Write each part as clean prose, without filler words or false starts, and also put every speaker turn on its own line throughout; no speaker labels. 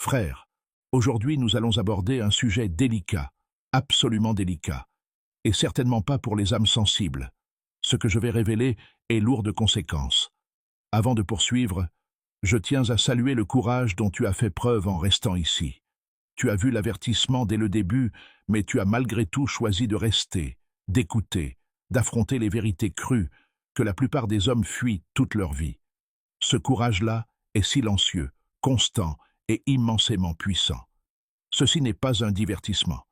Frères, aujourd'hui nous allons aborder un sujet délicat, absolument délicat, et certainement pas pour les âmes sensibles. Ce que je vais révéler est lourd de conséquences. Avant de poursuivre, je tiens à saluer le courage dont tu as fait preuve en restant ici. Tu as vu l'avertissement dès le début, mais tu as malgré tout choisi de rester, d'écouter, d'affronter les vérités crues que la plupart des hommes fuient toute leur vie. Ce courage-là est silencieux, constant et immensément puissant. Ceci n'est pas un divertissement.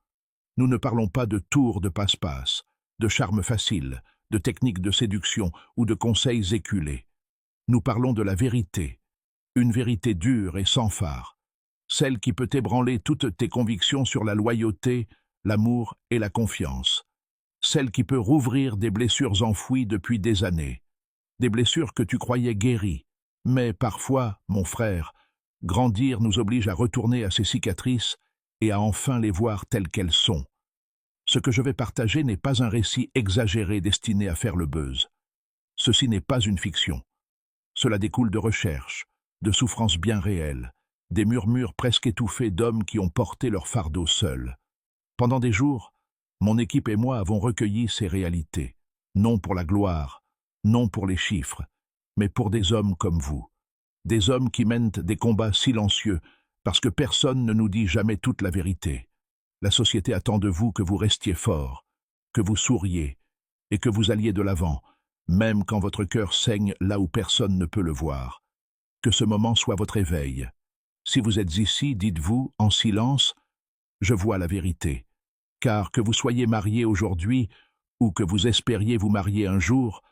Nous ne parlons pas de tours de passe-passe, de charme facile, de techniques de séduction ou de conseils éculés. Nous parlons de la vérité, une vérité dure et sans phare, celle qui peut ébranler toutes tes convictions sur la loyauté, l'amour et la confiance, celle qui peut rouvrir des blessures enfouies depuis des années, des blessures que tu croyais guéries. Mais parfois, mon frère, grandir nous oblige à retourner à ces cicatrices et à enfin les voir telles qu'elles sont. Ce que je vais partager n'est pas un récit exagéré destiné à faire le buzz. Ceci n'est pas une fiction. Cela découle de recherches, de souffrances bien réelles, des murmures presque étouffés d'hommes qui ont porté leur fardeau seuls. Pendant des jours, mon équipe et moi avons recueilli ces réalités, non pour la gloire, non pour les chiffres, mais pour des hommes comme vous. Des hommes qui mènent des combats silencieux, parce que personne ne nous dit jamais toute la vérité. La société attend de vous que vous restiez forts, que vous souriez, et que vous alliez de l'avant, même quand votre cœur saigne là où personne ne peut le voir. Que ce moment soit votre éveil. Si vous êtes ici, dites-vous, en silence, je vois la vérité. Car que vous soyez marié aujourd'hui, ou que vous espériez vous marier un jour,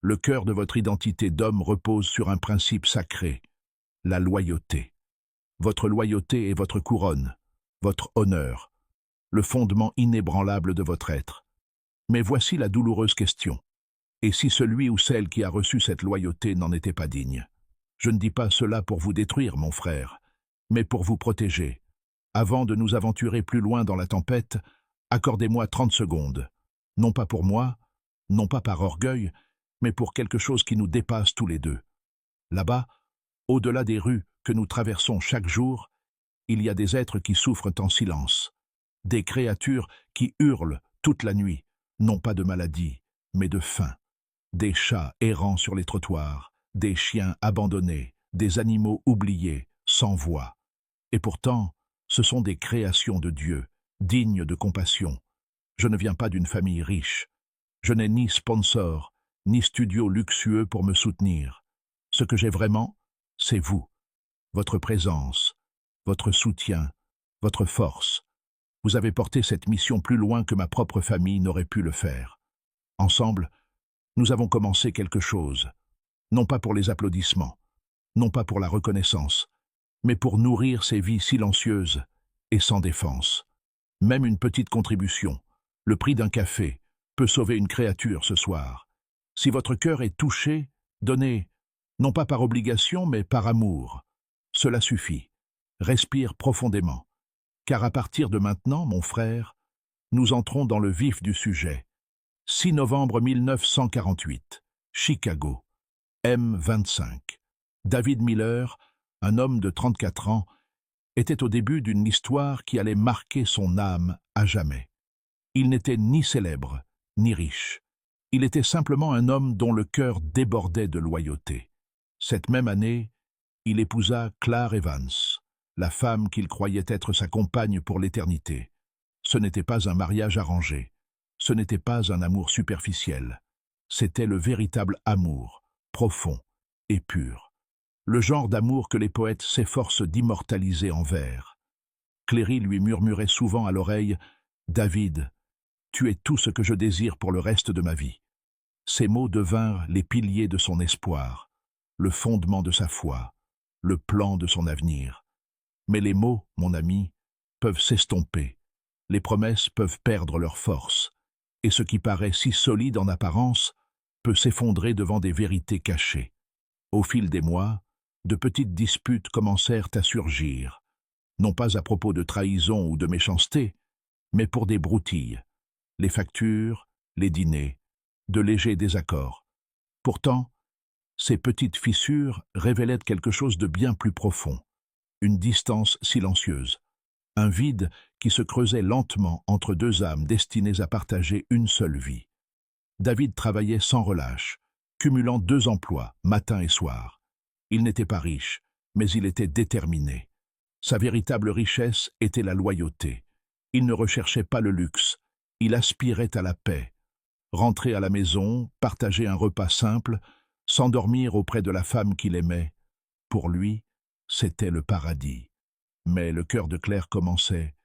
le cœur de votre identité d'homme repose sur un principe sacré, la loyauté. Votre loyauté est votre couronne, votre honneur, le fondement inébranlable de votre être. Mais voici la douloureuse question. Et si celui ou celle qui a reçu cette loyauté n'en était pas digne? Je ne dis pas cela pour vous détruire, mon frère, mais pour vous protéger. Avant de nous aventurer plus loin dans la tempête, accordez-moi 30 secondes. Non pas pour moi, non pas par orgueil, mais pour quelque chose qui nous dépasse tous les deux. Là-bas, au-delà des rues que nous traversons chaque jour, il y a des êtres qui souffrent en silence, des créatures qui hurlent toute la nuit, non pas de maladie, mais de faim, des chats errant sur les trottoirs, des chiens abandonnés, des animaux oubliés, sans voix. Et pourtant, ce sont des créations de Dieu, dignes de compassion. Je ne viens pas d'une famille riche. Je n'ai ni sponsor, ni studio luxueux pour me soutenir. Ce que j'ai vraiment, c'est vous, votre présence, votre soutien, votre force. Vous avez porté cette mission plus loin que ma propre famille n'aurait pu le faire. Ensemble, nous avons commencé quelque chose, non pas pour les applaudissements, non pas pour la reconnaissance, mais pour nourrir ces vies silencieuses et sans défense. Même une petite contribution, le prix d'un café, peut sauver une créature ce soir. Si votre cœur est touché, donnez, non pas par obligation, mais par amour. Cela suffit. Respire profondément. Car à partir de maintenant, mon frère, nous entrons dans le vif du sujet. 6 novembre 1948, Chicago, M25. David Miller, un homme de 34 ans, était au début d'une histoire qui allait marquer son âme à jamais. Il n'était ni célèbre, ni riche. Il était simplement un homme dont le cœur débordait de loyauté. Cette même année, il épousa Claire Evans, la femme qu'il croyait être sa compagne pour l'éternité. Ce n'était pas un mariage arrangé. Ce n'était pas un amour superficiel. C'était le véritable amour, profond et pur. Le genre d'amour que les poètes s'efforcent d'immortaliser en vers. Cléry lui murmurait souvent à l'oreille « David, tu es tout ce que je désire pour le reste de ma vie. » Ces mots devinrent les piliers de son espoir, le fondement de sa foi, le plan de son avenir. Mais les mots, mon ami, peuvent s'estomper. Les promesses peuvent perdre leur force. Et ce qui paraît si solide en apparence peut s'effondrer devant des vérités cachées. Au fil des mois, de petites disputes commencèrent à surgir, non pas à propos de trahison ou de méchanceté, mais pour des broutilles, les factures, les dîners, de légers désaccords. Pourtant, ces petites fissures révélaient quelque chose de bien plus profond. une distance silencieuse, un vide qui se creusait lentement entre deux âmes destinées à partager une seule vie. David travaillait sans relâche, cumulant 2 emplois, matin et soir. Il n'était pas riche, mais il était déterminé. Sa véritable richesse était la loyauté. Il ne recherchait pas le luxe, il aspirait à la paix. Rentrer à la maison, partager un repas simple, s'endormir auprès de la femme qu'il aimait, pour lui, c'était le paradis. Mais le cœur de Claire commençait